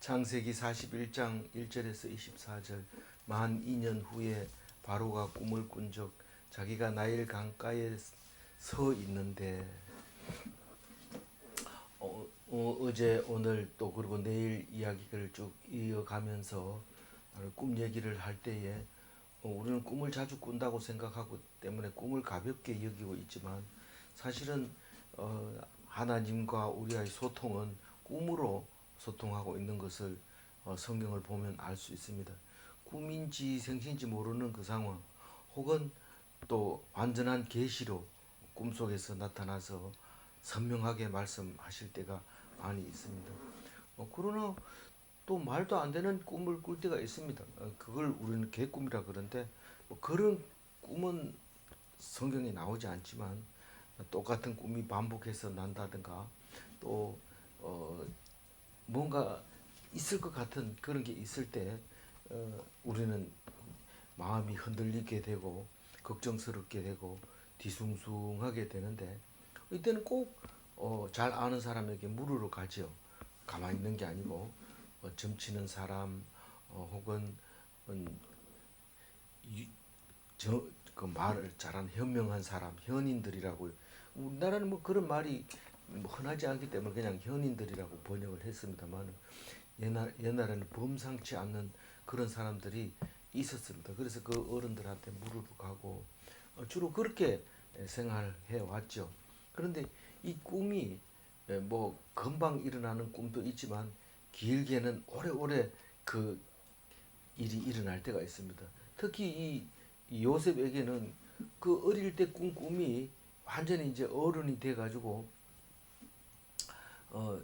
창세기 41장 1절에서 24절. 만 2년 후에 바로가 꿈을 꾼적 자기가 나일 강가에 서 있는데 어제 오늘 또 그리고 내일 이야기를 쭉 이어가면서 꿈 얘기를 할 때에 우리는 꿈을 자주 꾼다고 생각하고 때문에 꿈을 가볍게 여기고 있지만 사실은 하나님과 우리의 소통은 꿈으로 소통하고 있는 것을 성경을 보면 알 수 있습니다. 꿈인지 생신지 모르는 그 상황 혹은 또 완전한 계시로 꿈속에서 나타나서 선명하게 말씀하실 때가 많이 있습니다. 그러나 또 말도 안 되는 꿈을 꿀 때가 있습니다. 그걸 우리는 개꿈이라 그러는데 그런 꿈은 성경에 나오지 않지만 똑같은 꿈이 반복해서 난다든가 또 뭔가 있을 것 같은 그런 게 있을 때 우리는 마음이 흔들리게 되고 걱정스럽게 되고 뒤숭숭하게 되는데 이때는 꼭 잘 아는 사람에게 물으러 가죠. 가만히 있는 게 아니고 점치는 사람 혹은 그 말을 잘하는 현명한 사람, 현인들이라고. 우리나라는 뭐 그런 말이 뭐 흔하지 않기 때문에 그냥 현인들이라고 번역을 했습니다만 옛날에는 범상치 않는 그런 사람들이 있었습니다. 그래서 그 어른들한테 물으러 가고 주로 그렇게 생활해 왔죠. 그런데 이 꿈이 뭐 금방 일어나는 꿈도 있지만 길게는 오래오래 그 일이 일어날 때가 있습니다. 특히 이 요셉에게는 그 어릴 때 꾼 꿈이 완전히 이제 어른이 돼가지고 어,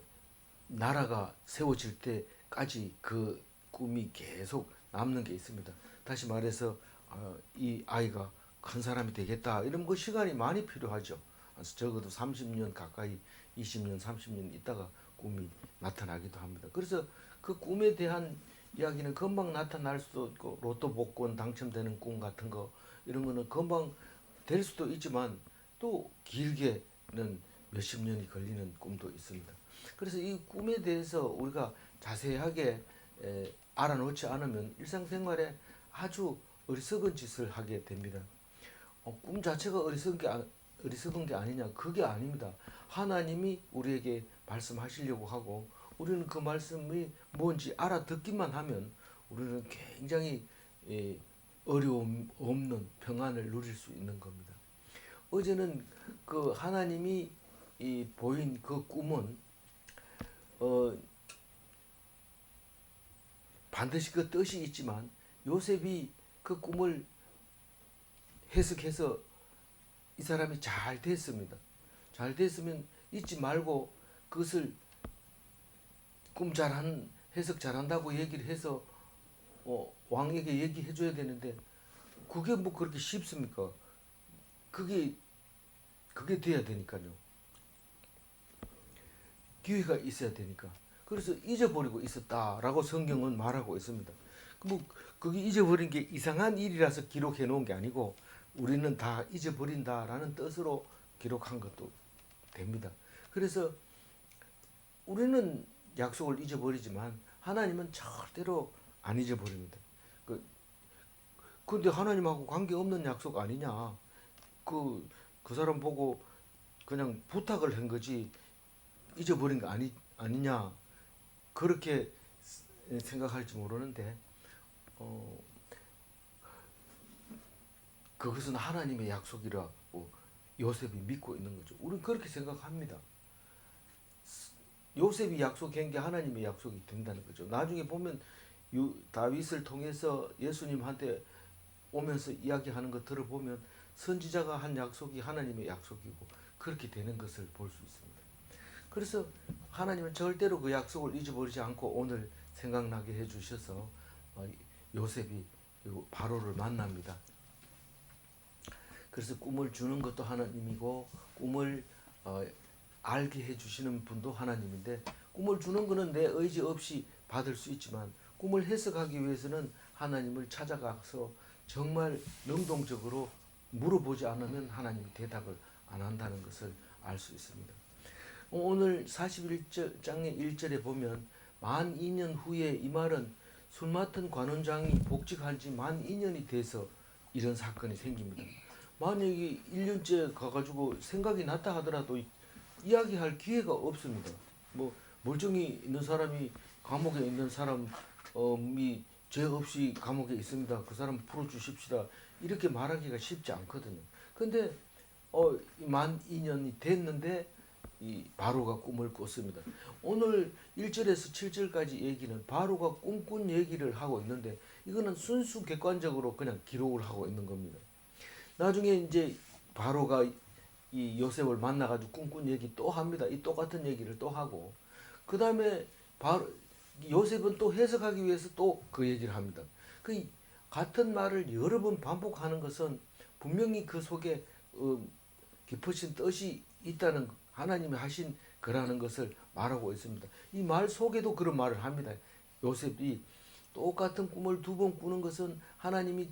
나라가 세워질 때까지 그 꿈이 계속 남는 게 있습니다. 다시 말해서 이 아이가 큰 사람이 되겠다 이런 그 시간이 많이 필요하죠. 적어도 30년 가까이 20년 30년 있다가 꿈이 나타나기도 합니다. 그래서 그 꿈에 대한 이야기는 금방 나타날 수도 있고 로또 복권 당첨되는 꿈 같은 거 이런 거는 금방 될 수도 있지만 또 길게는 몇십 년이 걸리는 꿈도 있습니다. 그래서 이 꿈에 대해서 우리가 자세하게 알아놓지 않으면 일상생활에 아주 어리석은 짓을 하게 됩니다. 꿈 자체가 어리석은 게 아니냐? 그게 아닙니다. 하나님이 우리에게 말씀하시려고 하고 우리는 그 말씀이 뭔지 알아듣기만 하면 우리는 굉장히 어려움 없는 평안을 누릴 수 있는 겁니다. 어제는 그 하나님이 보인 그 꿈은 어, 반드시 그 뜻이 있지만 요셉이 그 꿈을 해석해서 이 사람이 잘 됐습니다. 잘 됐으면 잊지 말고 그것을 꿈 잘한 해석 잘한다고 얘기를 해서 왕에게 얘기해 줘야 되는데 그게 뭐 그렇게 쉽습니까? 그게 돼야 되니까요. 기회가 있어야 되니까. 그래서 잊어버리고 있었다라고 성경은 말하고 있습니다. 뭐 그게 잊어버린 게 이상한 일이라서 기록해 놓은 게 아니고 우리는 다 잊어버린다라는 뜻으로 기록한 것도 됩니다. 그래서 우리는 약속을 잊어버리지만 하나님은 절대로 안 잊어버립니다. 근데 하나님하고 관계없는 약속 아니냐? 그 사람 보고 그냥 부탁을 한 거지 잊어버린 거 아니냐? 그렇게 생각할지 모르는데 어, 그것은 하나님의 약속이라고 요셉이 믿고 있는 거죠. 우리는 그렇게 생각합니다. 요셉이 약속한 게 하나님의 약속이 된다는 거죠. 나중에 보면 다윗을 통해서 예수님한테 오면서 이야기하는 것 들어보면 선지자가 한 약속이 하나님의 약속이고 그렇게 되는 것을 볼 수 있습니다. 그래서 하나님은 절대로 그 약속을 잊어버리지 않고 오늘 생각나게 해주셔서 요셉이 바로를 만납니다. 그래서 꿈을 주는 것도 하나님이고 꿈을 알게 해주시는 분도 하나님인데 꿈을 주는 것은 내 의지 없이 받을 수 있지만 꿈을 해석하기 위해서는 하나님을 찾아가서 정말 능동적으로 물어보지 않으면 하나님이 대답을 안 한다는 것을 알 수 있습니다. 오늘 41장의 1절에 보면 만 2년 후에 이 말은 술 맡은 관원장이 복직한 지 만 2년이 돼서 이런 사건이 생깁니다. 만약에 1년째 가가지고 생각이 났다 하더라도 이야기할 기회가 없습니다. 뭐 멀쩡히 있는 사람이 감옥에 있는 사람이 죄 없이 감옥에 있습니다. 그 사람 풀어주십시다. 이렇게 말하기가 쉽지 않거든요. 근데 만 2년이 됐는데 이 바로가 꿈을 꿨습니다. 오늘 1절에서 7절까지 얘기는 바로가 꿈꾼 얘기를 하고 있는데 이거는 순수 객관적으로 그냥 기록을 하고 있는 겁니다. 나중에 이제 바로가 이 요셉을 만나가지고 꿈꾼 얘기 또 합니다. 이 똑같은 얘기를 또 하고 그 다음에 바로 요셉은 또 해석하기 위해서 또 그 얘기를 합니다. 그 같은 말을 여러 번 반복하는 것은 분명히 그 속에 깊으신 뜻이 있다는 하나님이 하신 거라는 것을 말하고 있습니다. 이 말 속에도 그런 말을 합니다. 요셉이 똑같은 꿈을 두 번 꾸는 것은 하나님이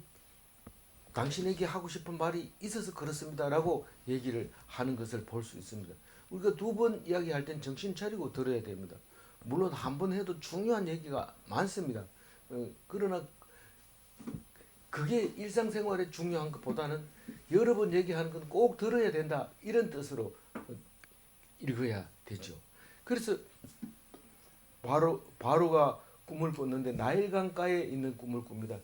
당신에게 하고 싶은 말이 있어서 그렇습니다라고 얘기를 하는 것을 볼 수 있습니다. 우리가 두 번 이야기할 땐 정신 차리고 들어야 됩니다. 물론 한 번 해도 중요한 얘기가 많습니다. 그러나 그게 일상생활에 중요한 것보다는 여러 번 얘기하는 건 꼭 들어야 된다 이런 뜻으로 읽어야 되죠. 그래서 바로가 꿈을 꿨는데 나일 강가에 있는 꿈을 꿉니다.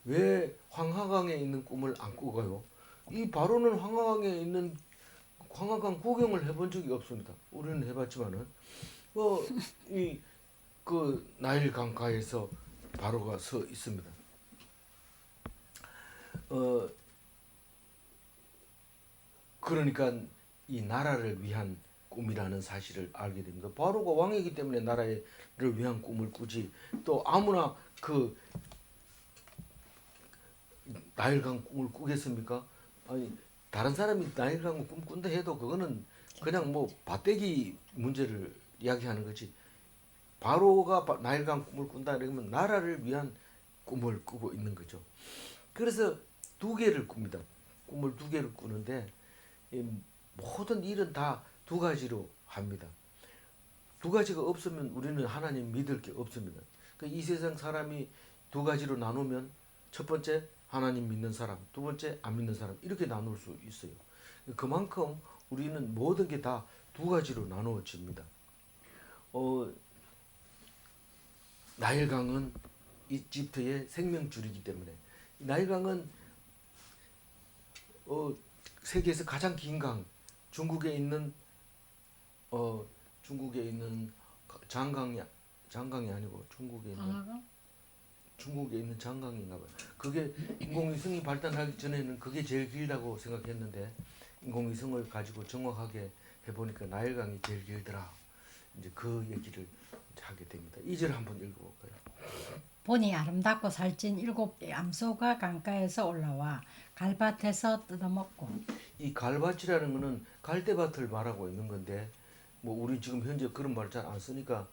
왜 황하강에 있는 꿈을 안 꾸고요? 이 바로는 황하강 구경을 해본 적이 없습니다. 우리는 해봤지만은 이 그 나일 강가에서 바로가 서 있습니다. 그러니까 이 나라를 위한 꿈이라는 사실을 알게 됩니다. 바로가 왕이기 때문에 나라를 위한 꿈을 꾸지 또 아무나 그 나일강 꿈을 꾸겠습니까? 아니 다른 사람이 나일강 꿈 꾼다 해도 그거는 그냥 뭐 밭대기 문제를 이야기하는 거지. 바로가 나일강 꿈을 꾼다 그러면 나라를 위한 꿈을 꾸고 있는 거죠. 그래서 두 개를 꿉니다. 꿈을 두 개를 꾸는데 모든 일은 다 두 가지로 합니다. 두 가지가 없으면 우리는 하나님 믿을 게 없습니다. 이 세상 사람이 두 가지로 나누면 첫 번째 하나님 믿는 사람, 두 번째 안 믿는 사람 이렇게 나눌 수 있어요. 그만큼 우리는 모든 게 다 두 가지로 나누어집니다. 나일강은 이집트의 생명줄이기 때문에 나일강은 세계에서 가장 긴 강, 중국에 있는 장강이 아니고 중국에 있는 장강인가 봐요. 그게 인공위성이 발달하기 전에는 그게 제일 길다고 생각했는데 인공위성을 가지고 정확하게 해보니까 나일강이 제일 길더라. 이제 그 얘기를 하게 됩니다. 2절 한번 읽어볼까요? 보니 아름답고 살찐 7 암소가 강가에서 올라와 갈밭에서 뜯어먹고. 이 갈밭이라는 거는 갈대밭을 말하고 있는 건데 뭐 우리 지금 현재 그런 말 잘 안 쓰니까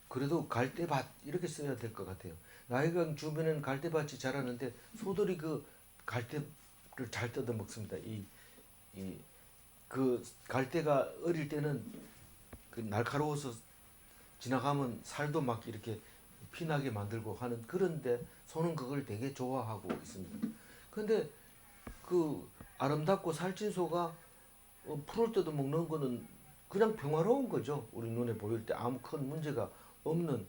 그래도 갈대밭 이렇게 써야 될 것 같아요. 나일강 주변에는 갈대밭이 자라는데 소들이 그 갈대를 잘 뜯어 먹습니다. 그 갈대가 어릴 때는 그 날카로워서 지나가면 살도 막 이렇게 피나게 만들고 하는 그런데 소는 그걸 되게 좋아하고 있습니다. 근데 그 아름답고 살찐 소가 풀을 뜯어 먹는 거는 그냥 평화로운 거죠. 우리 눈에 보일 때 아무 큰 문제가 없는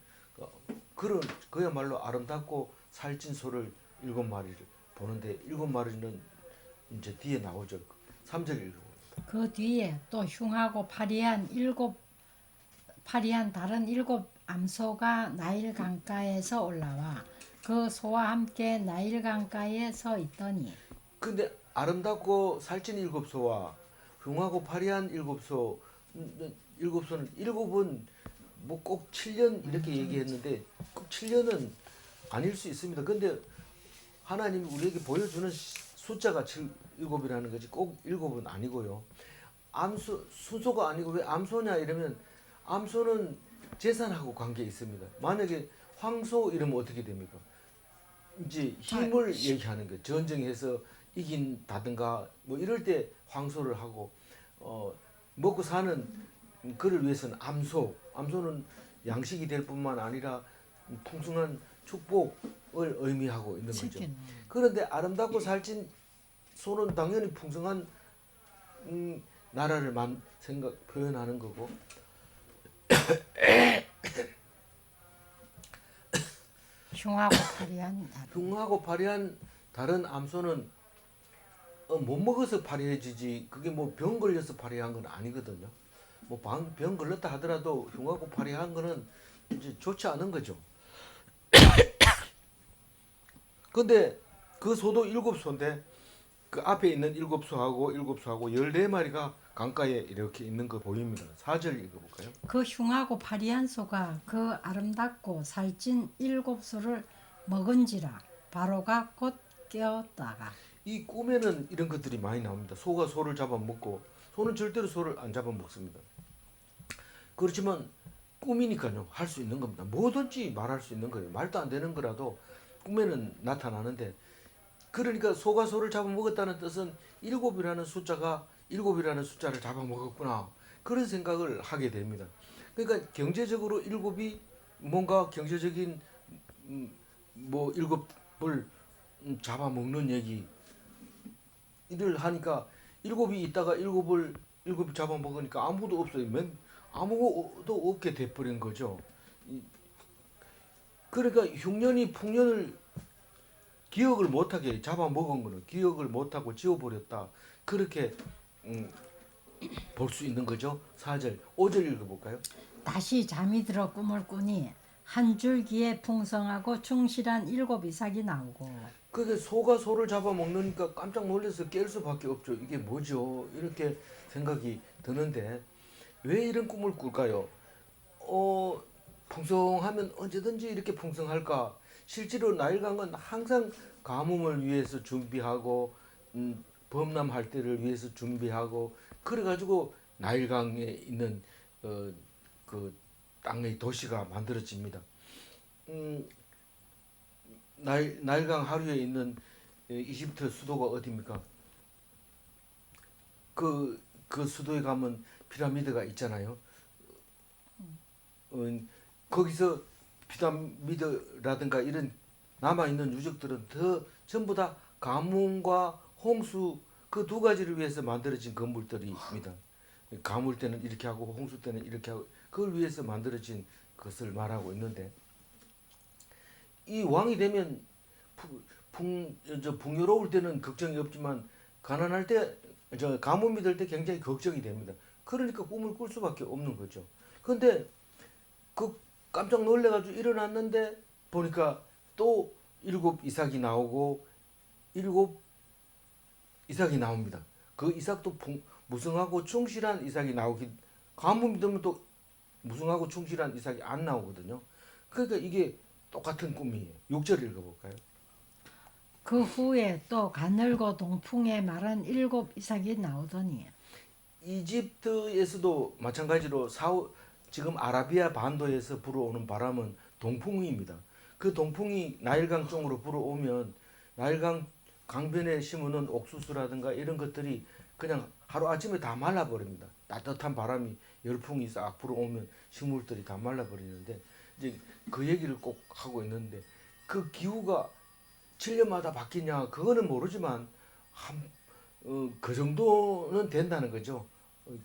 그런 그야말로 아름답고 살찐 소를 7마리를 보는데 7마리는 이제 뒤에 나오죠. 3절 읽어봅니다. 그 뒤에 또 흉하고 파리한 다른 7 암소가 나일 강가에서 올라와 그 소와 함께 나일 강가에 서 있더니. 근데 아름답고 살찐 7소와 흉하고 파리한 7소 7소는 7은 뭐 꼭 7년 이렇게 얘기했는데 꼭 7년은 아닐 수 있습니다. 근데 하나님이 우리에게 보여주는 숫자가 7이라는 거지 꼭 7은 아니고요. 순서가 아니고 왜 암소냐 이러면 암소는 재산하고 관계 있습니다. 만약에 황소 이러면 어떻게 됩니까? 이제 힘을 얘기하는 거. 전쟁에서 이긴다든가 뭐 이럴 때 황소를 하고 먹고 사는 그를 위해서는 암소는 양식이 될 뿐만 아니라 풍성한 축복을 의미하고 있는 거죠. 치킨. 그런데 아름답고 살찐 소는 당연히 풍성한 나라를 표현하는 거고, 흉하고 파리한 나라. 흉하고 파리한 다른 암소는 못 먹어서 파리해지지, 그게 뭐 병 걸려서 파리한 건 아니거든요. 뭐 병 걸렸다 하더라도 흉하고 파리한 거는 이제 좋지 않은 거죠. 근데 그 소도 7소인데 그 앞에 있는 7소하고 14마리가 강가에 이렇게 있는 거 보입니다. 4절 읽어볼까요? 그 흉하고 파리한 소가 그 아름답고 살찐 7소를 먹은지라 바로가 곧 깨었다가. 이 꿈에는 이런 것들이 많이 나옵니다. 소가 소를 잡아먹고, 소는 절대로 소를 안 잡아먹습니다. 그렇지만 꿈이니까요, 할 수 있는 겁니다. 뭐든지 말할 수 있는 거예요. 말도 안 되는 거라도 꿈에는 나타나는데, 그러니까 소가 소를 잡아먹었다는 뜻은 7이라는 숫자를 잡아먹었구나, 그런 생각을 하게 됩니다. 그러니까 경제적으로 7이 뭔가 경제적인 뭐 7을 잡아먹는 얘기를 하니까, 7이 있다가 7이 잡아먹으니까 아무도 없어요. 아무도 없게 돼버린 거죠. 그러니까 흉년이 풍년을 기억을 못하게 잡아먹은 거는 기억을 못하고 지워버렸다, 그렇게 볼 수 있는 거죠. 4절, 5절 읽어볼까요? 다시 잠이 들어 꿈을 꾸니 한 줄기에 풍성하고 충실한 7 이삭이 나오고. 그게 소가 소를 잡아먹으니까 깜짝 놀라서 깰 수밖에 없죠. 이게 뭐죠? 이렇게 생각이 드는데 왜 이런 꿈을 꿀까요? 풍성하면 언제든지 이렇게 풍성할까? 실제로 나일강은 항상 가뭄을 위해서 준비하고 범람할 때를 위해서 준비하고, 그래가지고 나일강에 있는 그 땅의 도시가 만들어집니다. 나일강 하류에 있는 이집트 수도가 어디입니까? 그 수도에 가면 피라미드가 있잖아요. 거기서 피라미드라든가 이런 남아있는 유적들은 전부 다 가뭄과 홍수, 그 두 가지를 위해서 만들어진 건물들입니다. 가물 때는 이렇게 하고 홍수 때는 이렇게 하고, 그걸 위해서 만들어진 것을 말하고 있는데, 이 왕이 되면 풍요로울 때는 걱정이 없지만 가난할 때, 가뭄이 될 때 굉장히 걱정이 됩니다. 그러니까 꿈을 꿀 수밖에 없는 거죠. 근데 그 깜짝 놀래가지고 일어났는데 보니까 또 7 이삭이 나오고 7 이삭이 나옵니다. 그 이삭도 무성하고 충실한 이삭이 나오기, 가뭄이 되면 또 무성하고 충실한 이삭이 안 나오거든요. 그러니까 이게 똑같은 꿈이에요. 6절 읽어볼까요? 그 후에 또 가늘고 동풍에 마른 7 이삭이 나오더니. 이집트에서도 마찬가지로 지금 아라비아 반도에서 불어오는 바람은 동풍입니다. 그 동풍이 나일강 쪽으로 불어오면 나일강 강변에 심어놓은 옥수수라든가 이런 것들이 그냥 하루아침에 다 말라버립니다. 따뜻한 바람이, 열풍이 싹 불어오면 식물들이 다 말라버리는데, 이제 그 얘기를 꼭 하고 있는데, 그 기후가 7년마다 바뀌냐 그거는 모르지만 그 정도는 된다는 거죠.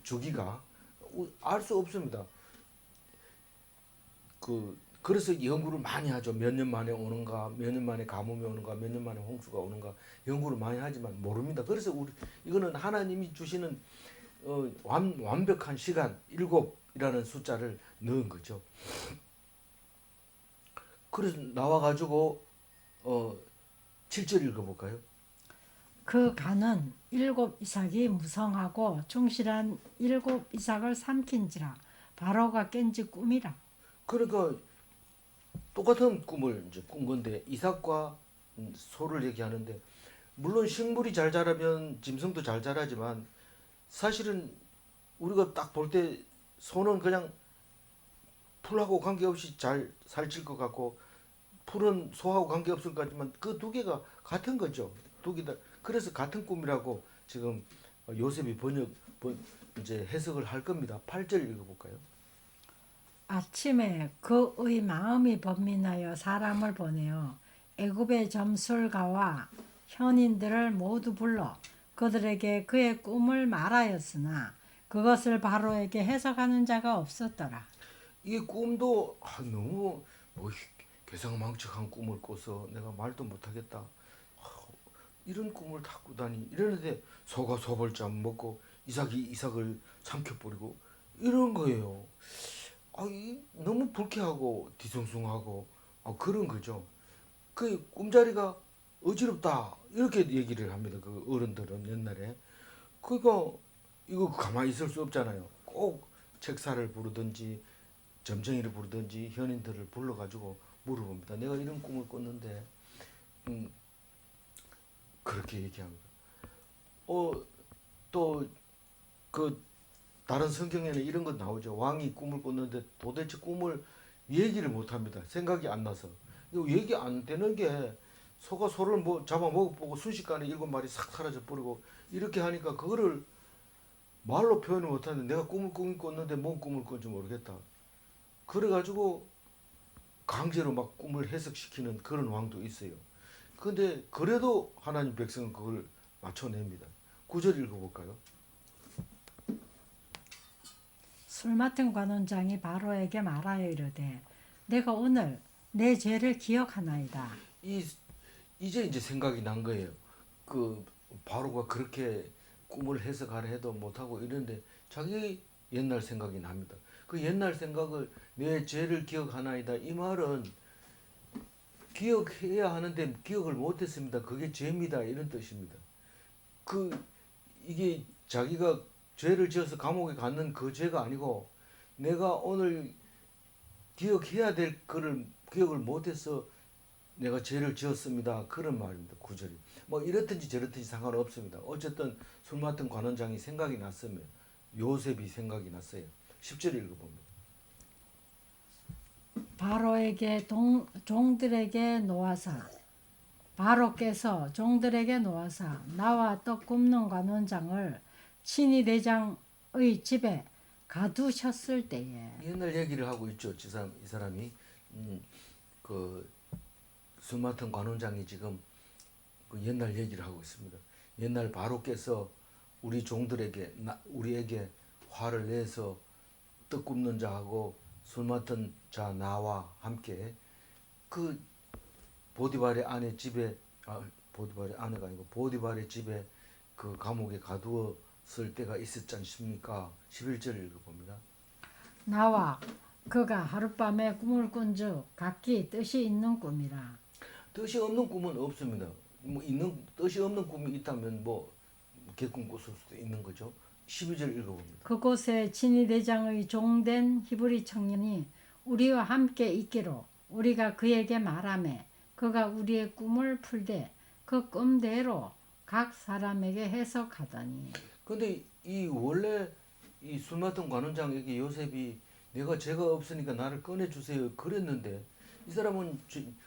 주기가 알 수 없습니다. 그래서 연구를 많이 하죠. 몇 년 만에 오는가, 몇 년 만에 가뭄이 오는가, 몇 년 만에 홍수가 오는가, 연구를 많이 하지만 모릅니다. 그래서 이거는 하나님이 주시는 완벽한 시간, 7이라는 숫자를 넣은 거죠. 그래서 나와가지고 7절 읽어볼까요? 그 간은 7 이삭이 무성하고 충실한 7 이삭을 삼킨지라 바로가 깬지 꿈이라. 그러니까 똑같은 꿈을 이제 꾼 건데, 이삭과 소를 얘기하는데, 물론 식물이 잘 자라면 짐승도 잘 자라지만 사실은 우리가 딱 볼 때 소는 그냥 풀하고 관계없이 잘 살찔 것 같고, 풀은 소하고 관계없을 것 같지만 그 두 개가 같은 거죠. 두 개다. 그래서 같은 꿈이라고 지금 요셉이 이제 해석을 할 겁니다. 8절 읽어볼까요? 아침에 그의 마음이 번민하여 사람을 보내어 애굽의 점술가와 현인들을 모두 불러 그들에게 그의 꿈을 말하였으나 그것을 바로에게 해석하는 자가 없었더라. 이 꿈도 너무 뭐 괴상망측한 꿈을 꿔서 내가 말도 못하겠다. 이런 꿈을 다 꾸다니 이러는데 소가 소벌잠 먹고 이삭이 이삭을 삼켜버리고 이런 거예요. 너무 불쾌하고 뒤숭숭하고 그런 거죠. 그 꿈자리가 어지럽다 이렇게 얘기를 합니다. 그 어른들은 옛날에. 그러니까 이거 가만히 있을 수 없잖아요. 꼭 책사를 부르든지 점쟁이를 부르든지 현인들을 불러가지고 물어봅니다. 내가 이런 꿈을 꿨는데 그렇게 얘기합니다. 또 그 다른 성경에는 이런 거 나오죠. 왕이 꿈을 꿨는데 도대체 꿈을 얘기를 못합니다. 생각이 안 나서. 이거 얘기 안 되는 게 소가 소를 뭐 잡아 먹어보고 순식간에 7마리 싹 사라져 버리고 이렇게 하니까 그거를 말로 표현을 못하는데 내가 꿈을 꿨는데 뭔 꿈을 꾼지 모르겠다. 그래가지고 강제로 막 꿈을 해석시키는 그런 왕도 있어요. 근데 그래도 하나님 백성은 그걸 맞춰냅니다. 9절 읽어볼까요? 술 맡은 관원장이 바로에게 말하여 이르되 내가 오늘 내 죄를 기억하나이다. 이제 생각이 난 거예요. 그 바로가 그렇게 꿈을 해석하려 해도 못하고 이런데 자기 옛날 생각이 납니다. 그 옛날 생각을 내 죄를 기억하나이다. 이 말은 기억해야 하는데 기억을 못했습니다. 그게 죄입니다. 이런 뜻입니다. 이게 자기가 죄를 지어서 감옥에 갔는 그 죄가 아니고 내가 오늘 기억해야 될 거를 기억을 못해서 내가 죄를 지었습니다. 그런 말입니다. 구절이. 뭐 이렇든지 저렇든지 상관없습니다. 어쨌든 술 맡은 관원장이 생각이 났으면 요셉이 생각이 났어요. 10절 읽어봅니다. 바로에게 종들에게 놓아사 바로께서 종들에게 놓아사 나와 떡 굽는 관원장을 친위 대장의 집에 가두셨을 때에 옛날 얘기를 하고 있죠. 이 사람이 술 맡은 관원장이 지금 그 옛날 얘기를 하고 있습니다. 옛날 바로께서 우리 종들에게 우리에게 화를 내서 떡 굽는 자하고 술 맡은 자 나와 함께 그 보디발의 아내 집에 보디발의 아내가 아니고 보디발의 집에 그 감옥에 가두었을 때가 있었지 않습니까? 11절 읽어봅니다. 나와 그가 하룻밤에 꿈을 꾼즉 각기 뜻이 있는 꿈이라. 뜻이 없는 꿈은 없습니다. 뭐 있는 뜻이 없는 꿈이 있다면 뭐 개꿈 꿨을 수도 있는 거죠. 12절 읽어봅니다. 그곳에 친위 대장의 종된 히브리 청년이 우리와 함께 있기로 우리가 그에게 말하매 그가 우리의 꿈을 풀되 그 꿈대로 각 사람에게 해석하더니. 근데 이 원래 이 술 맡은 관원장에게 요셉이 내가 죄가 없으니까 나를 꺼내주세요 그랬는데 이 사람은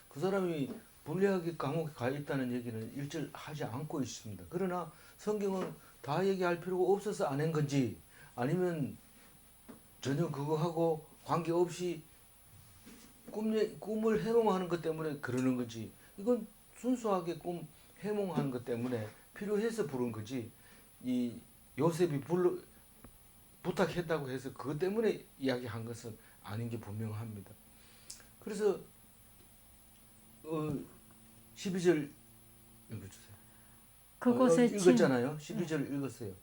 그 사람이 불리하게 감옥에 가 있다는 얘기는 일절 하지 않고 있습니다. 그러나 성경은 다 얘기할 필요가 없어서 안 한 건지 아니면 전혀 그거하고 관계없이 꿈을 해몽하는 것 때문에 그러는 건지 이건 순수하게 꿈 해몽하는 것 때문에 필요해서 부른 거지 이 요셉이 부탁했다고 해서 그것 때문에 이야기한 것은 아닌 게 분명합니다. 그래서 12절 읽어주세요. 그곳에 읽었잖아요. 12절 읽었어요.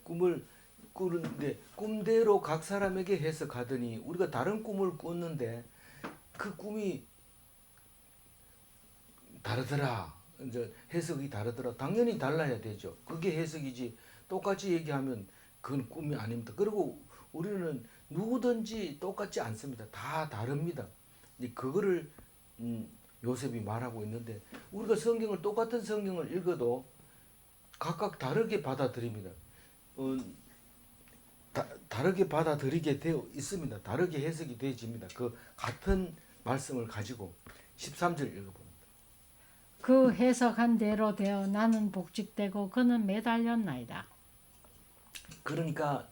꿈을 꾸는데 꿈대로 각 사람에게 해석하더니 우리가 다른 꿈을 꿨는데 그 꿈이 다르더라. 이제 해석이 다르더라. 당연히 달라야 되죠. 그게 해석이지. 똑같이 얘기하면 그건 꿈이 아닙니다. 그리고 우리는 누구든지 똑같지 않습니다. 다 다릅니다. 그거를 요셉이 말하고 있는데 우리가 성경을 똑같은 성경을 읽어도 각각 다르게 받아들입니다. 다르게 받아들이게 되어 있습니다. 다르게 해석이 되어집니다. 그 같은 말씀을 가지고 13절 읽어봅니다. 그 해석한 대로 되어 나는 복직되고 그는 매달렸나이다. 그러니까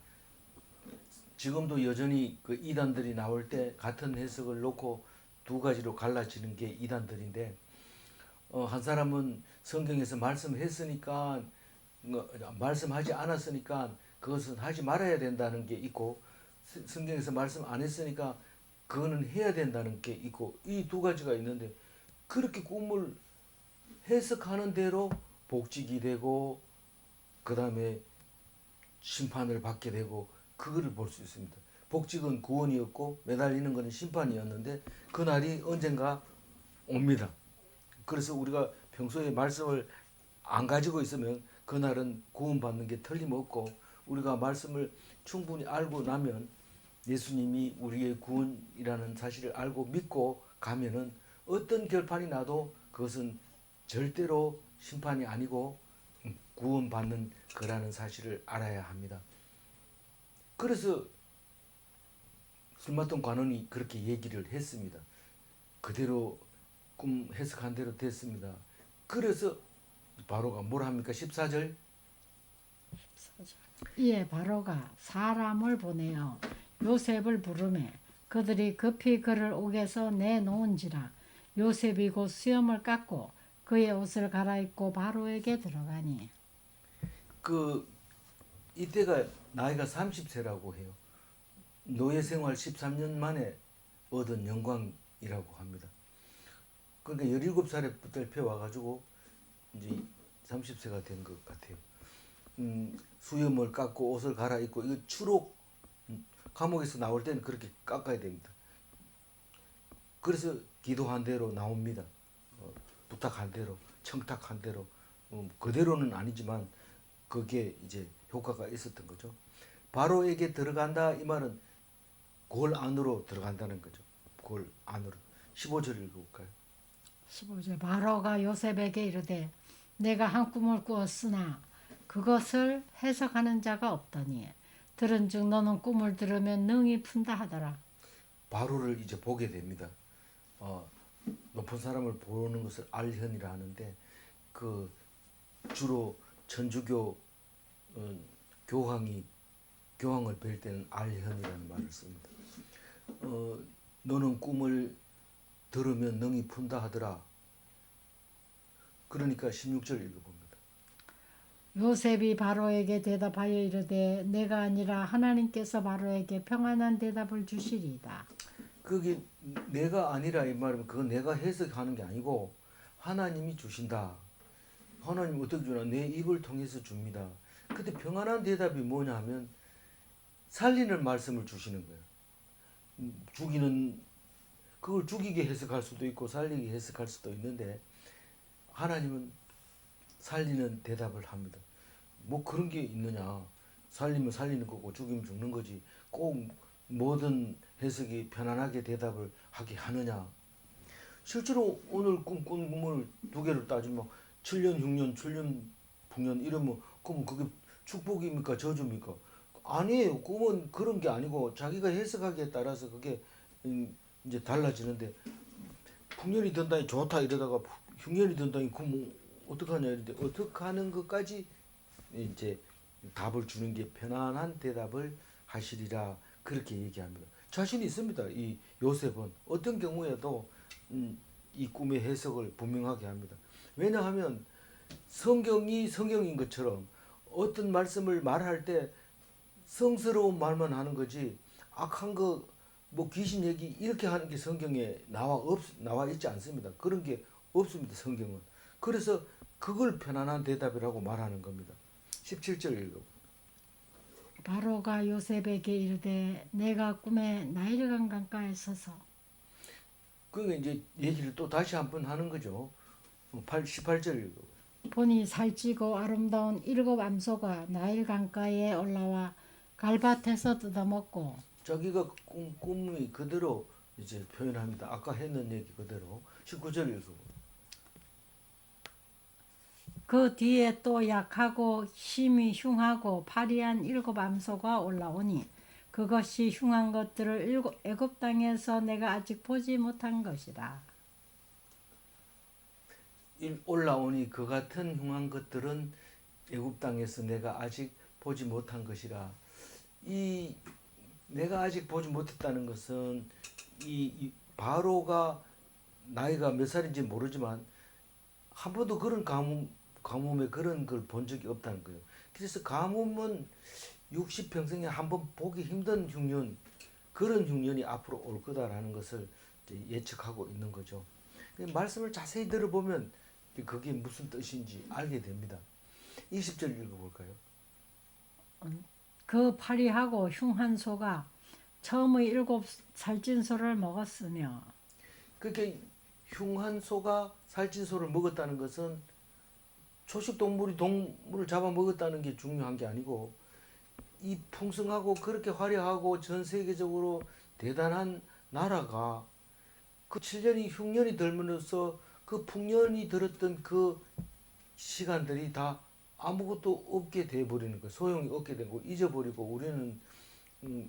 지금도 여전히 그 이단들이 나올 때 같은 해석을 놓고 두 가지로 갈라지는 게 이단들인데, 한 사람은 성경에서 말씀했으니까, 말씀하지 않았으니까 그것은 하지 말아야 된다는 게 있고, 성경에서 말씀 안 했으니까 그거는 해야 된다는 게 있고, 이 두 가지가 있는데, 그렇게 꿈을 해석하는 대로 복직이 되고 그 다음에 심판을 받게 되고, 그거를 볼 수 있습니다. 복직은 구원이었고 매달리는 것은 심판이었는데, 그 날이 언젠가 옵니다. 그래서 우리가 평소에 말씀을 안 가지고 있으면 그날은 구원받는 게 틀림없고, 우리가 말씀을 충분히 알고 나면 예수님이 우리의 구원이라는 사실을 알고 믿고 가면은 어떤 결판이 나도 그것은 절대로 심판이 아니고 구원받는 거라는 사실을 알아야 합니다. 그래서 술마통 관원이 그렇게 얘기를 했습니다. 그대로 꿈 해석한 대로 됐습니다. 그래서 바로가 뭘 합니까? 14절. 이에 바로가 사람을 보내어 요셉을 부르매 그들이 급히 그를 옥에서 내놓은지라. 요셉이 곧 수염을 깎고 그의 옷을 갈아입고 바로에게 들어가니. 그 이때가 나이가 30세라고 해요. 노예 생활 13년 만에 얻은 영광이라고 합니다. 그러니까 17살에 붙잡혀 와가지고 이제 30세가 된 것 같아요. 수염을 깎고 옷을 갈아입고, 이거 추록, 감옥에서 나올 때는 그렇게 깎아야 됩니다. 그래서 기도한 대로 나옵니다. 부탁한 대로, 청탁한 대로, 그대로는 아니지만 그게 이제 효과가 있었던 거죠. 바로에게 들어간다, 이 말은 골 안으로 들어간다는 거죠. 골 안으로. 15절 읽어볼까요? 15절. 바로가 요셉에게 이르되 내가 한 꿈을 꾸었으나 그것을 해석하는 자가 없더니 들은즉 너는 꿈을 들으면 능히 푼다 하더라. 바로를 이제 보게 됩니다. 높은 사람을 보는 것을 알현이라 하는데, 그 주로 천주교 교황을 뵐 때는 알현이라는 말을 씁니다. 너는 꿈을 들으면 능히 푼다 하더라. 그러니까 16절 읽어봅니다. 요셉이 바로에게 대답하여 이르되 내가 아니라 하나님께서 바로에게 평안한 대답을 주시리이다. 그게 내가 아니라 이 말은 그건 내가 해석하는 게 아니고 하나님이 주신다. 하나님 어떻게 주나? 내 입을 통해서 줍니다. 근데 평안한 대답이 뭐냐 하면 살리는 말씀을 주시는 거예요. 그걸 죽이게 해석할 수도 있고 살리게 해석할 수도 있는데, 하나님은 살리는 대답을 합니다. 뭐 그런 게 있느냐? 살리면 살리는 거고 죽이면 죽는 거지. 꼭 모든 해석이 편안하게 대답을 하게 하느냐? 실제로 오늘 꿈을 두 개를 따지면 7년 흉년, 7년 풍년 이러면 그럼 그게 축복입니까? 저주입니까? 아니에요. 꿈은 그런 게 아니고 자기가 해석하기에 따라서 그게 이제 달라지는데, 풍년이 든다니 좋다 이러다가 흉년이 든다니 그럼 어떡하냐 이런데, 어떻게 하는 것까지 이제 답을 주는 게 편안한 대답을 하시리라, 그렇게 얘기합니다. 자신이 있습니다. 이 요셉은 어떤 경우에도 이 꿈의 해석을 분명하게 합니다. 왜냐하면 성경이 성경인 것처럼 어떤 말씀을 말할 때 성스러운 말만 하는 거지, 악한 거, 뭐 귀신 얘기 이렇게 하는 게 성경에 나와 있지 않습니다. 그런 게 없습니다. 성경은. 그래서 그걸 편안한 대답이라고 말하는 겁니다. 17절 읽어. 바로가 요셉에게 이르되 내가 꿈에 나일강 강가에 서서. 그러니까 이제 얘기를 또 다시 한번 하는 거죠. 18절 읽어. 보니 살찌고 아름다운 7 암소가 나일 강가에 올라와 갈밭에서 뜯어먹고. 자기가 꿈이 그대로 이제 표현합니다. 아까 했는 얘기 그대로. 19절 읽어. 그 뒤에 또 약하고 힘이 흉하고 파리한 7 암소가 올라오니 그것이 흉한 것들을 애굽 땅에서 내가 아직 보지 못한 것이라. 올라오니 그 같은 흉한 것들은 애굽 땅에서 내가 아직 보지 못한 것이라. 이 내가 아직 보지 못했다는 것은 이 바로가 나이가 몇 살인지 모르지만 한 번도 그런 가뭄에 그런 걸 본 적이 없다는 거예요. 그래서 가뭄은 60평생에 한 번 보기 힘든 흉년, 그런 흉년이 앞으로 올 거다라는 것을 이제 예측하고 있는 거죠. 말씀을 자세히 들어보면 그게 무슨 뜻인지 알게 됩니다. 20절 읽어볼까요? 그 파리하고 흉한 소가 처음의 7 살찐 소를 먹었으며. 그렇게 흉한 소가 살찐 소를 먹었다는 것은 초식 동물이 동물을 잡아 먹었다는 게 중요한 게 아니고, 이 풍성하고 그렇게 화려하고 전 세계적으로 대단한 나라가 그 7년이 흉년이 들면서 그 풍년이 들었던 그 시간들이 다 아무것도 없게 돼 버리는 거예요. 소용이 없게 되고 잊어버리고 우리는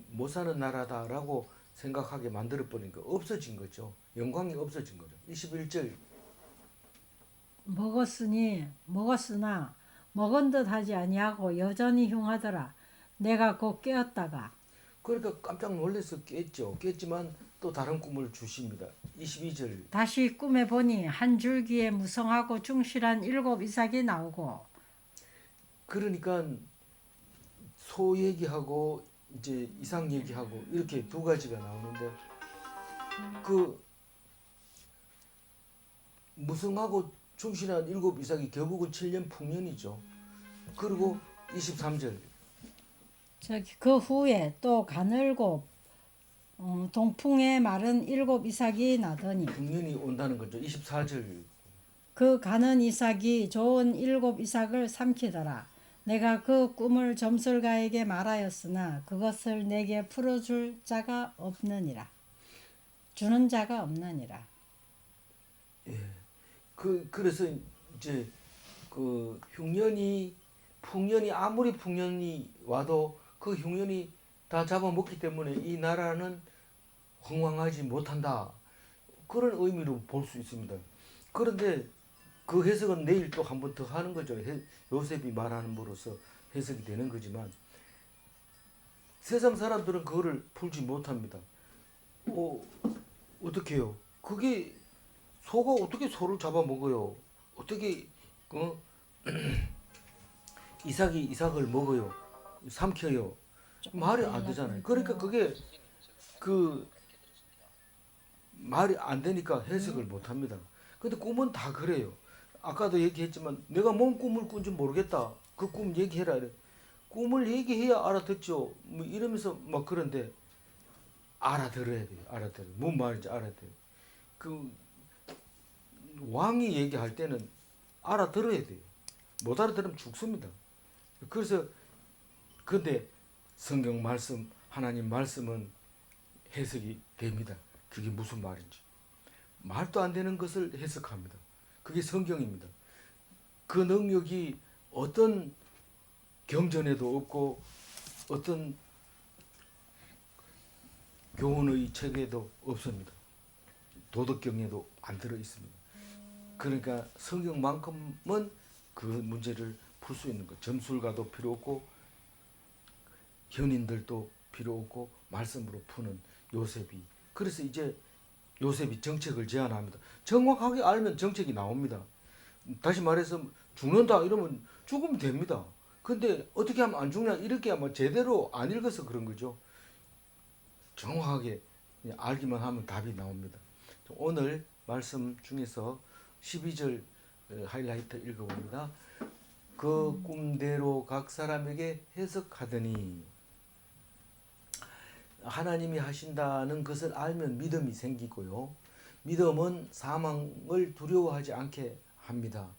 못 사는 나라다라고 생각하게 만들어 버린 거, 없어진 거죠. 영광이 없어진 거죠. 21절. 먹었으나 먹은 듯 하지 아니하고 여전히 흉하더라. 내가 곧 깨었다가. 그러니까 깜짝 놀라서 깼죠. 깼지만 또 다른 꿈을 주십니다. 22절. 다시 꿈에 보니 한 줄기에 무성하고 충실한 7 이삭이 나오고. 그러니까 소 얘기하고 이제 이삭 얘기하고 이렇게 두 가지가 나오는데, 그 무성하고 충실한 7 이삭이 결국은 7년 풍년이죠. 그리고 23절. 그 후에 또 가늘고 동풍에 마른 7 이삭이 나더니 풍년이 온다는 거죠. 24절. 그 가는 이삭이 좋은 7 이삭을 삼키더라. 내가 그 꿈을 점술가에게 말하였으나 그것을 내게 풀어줄 자가 없느니라. 주는 자가 없느니라. 그래서 이제 그 풍년이 아무리 풍년이 와도 그 흉년이 다 잡아먹기 때문에 이 나라는 흥왕하지 못한다, 그런 의미로 볼 수 있습니다. 그런데 그 해석은 내일 또 한 번 더 하는 거죠. 요셉이 말하는 으로서 해석이 되는 거지만 세상 사람들은 그거를 풀지 못합니다. 어떻게 해요? 그게 소가 어떻게 소를 잡아먹어요? 어떻게 이삭을 먹어요? 삼켜요? 말이 안 되잖아요. 그러니까 그게 그 말이 안 되니까 해석을 못 합니다. 근데 꿈은 다 그래요. 아까도 얘기했지만 내가 뭔 꿈을 꾼지 모르겠다. 그 꿈 얘기해라. 이래. 꿈을 얘기해야 알아듣죠. 뭐 이러면서 막 그런데 알아들어야 돼요. 알아들어요. 뭔 말인지 알아야 돼요. 그 왕이 얘기할 때는 알아들어야 돼요. 못 알아들으면 죽습니다. 그래서 근데 성경 말씀, 하나님 말씀은 해석이 됩니다. 그게 무슨 말인지. 말도 안 되는 것을 해석합니다. 그게 성경입니다. 그 능력이 어떤 경전에도 없고 어떤 교훈의 책에도 없습니다. 도덕경에도 안 들어 있습니다. 그러니까 성경만큼은 그 문제를 풀 수 있는 것. 점술가도 필요 없고 현인들도 필요 없고 말씀으로 푸는 요셉이. 그래서 이제 요셉이 정책을 제안합니다. 정확하게 알면 정책이 나옵니다. 다시 말해서 죽는다 이러면 죽으면 됩니다. 근데 어떻게 하면 안 죽냐 이렇게 하면 제대로 안 읽어서 그런 거죠. 정확하게 알기만 하면 답이 나옵니다. 오늘 말씀 중에서 12절 하이라이트 읽어봅니다. 그 꿈대로 각 사람에게 해석하더니. 하나님이 하신다는 것을 알면 믿음이 생기고요. 믿음은 사망을 두려워하지 않게 합니다.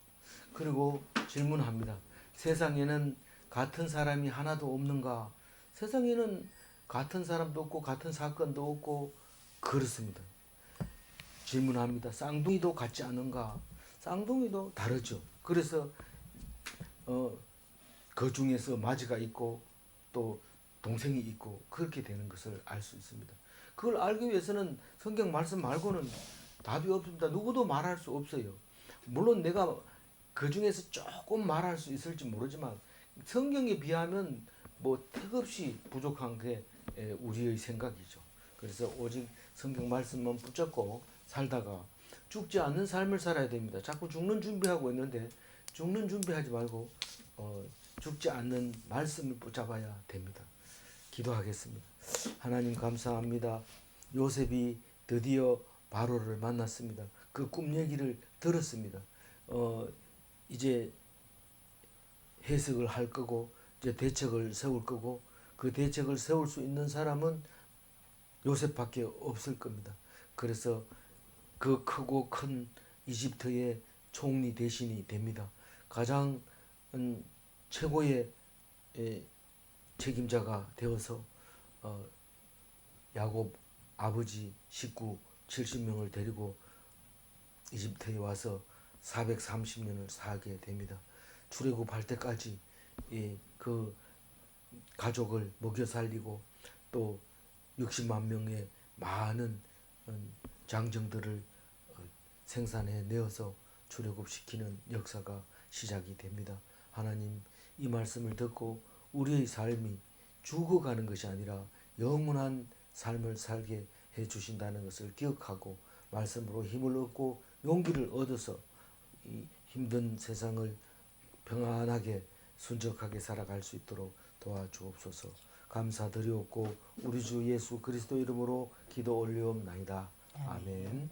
그리고 질문합니다. 세상에는 같은 사람이 하나도 없는가? 세상에는 같은 사람도 없고 같은 사건도 없고 그렇습니다. 질문합니다. 쌍둥이도 같지 않은가? 쌍둥이도 다르죠. 그래서 그 중에서 마지가 있고 또 동생이 있고 그렇게 되는 것을 알 수 있습니다. 그걸 알기 위해서는 성경 말씀 말고는 답이 없습니다. 누구도 말할 수 없어요. 물론 내가 그 중에서 조금 말할 수 있을지 모르지만 성경에 비하면 뭐 택없이 부족한 게 우리의 생각이죠. 그래서 오직 성경 말씀만 붙잡고 살다가 죽지 않는 삶을 살아야 됩니다. 자꾸 죽는 준비하고 있는데 죽는 준비하지 말고 죽지 않는 말씀을 붙잡아야 됩니다. 기도하겠습니다. 하나님 감사합니다. 요셉이 드디어 바로를 만났습니다. 그 꿈 얘기를 들었습니다. 이제 해석을 할 거고 이제 대책을 세울 거고 그 대책을 세울 수 있는 사람은 요셉밖에 없을 겁니다. 그래서 그 크고 큰 이집트의 총리 대신이 됩니다. 가장 최고의 책임자가 되어서 야곱 아버지 식구 70명을 데리고 이집트에 와서 430년을 살게 됩니다. 출애굽할 때까지 그 가족을 먹여 살리고 또 60만 명의 많은 장정들을 생산해 내어서 출애굽시키는 역사가 시작이 됩니다. 하나님, 이 말씀을 듣고 우리의 삶이 죽어가는 것이 아니라 영원한 삶을 살게 해 주신다는 것을 기억하고 말씀으로 힘을 얻고 용기를 얻어서 이 힘든 세상을 평안하게 순적하게 살아갈 수 있도록 도와주옵소서. 감사드리옵고 우리 주 예수 그리스도 이름으로 기도 올리옵나이다. 아멘.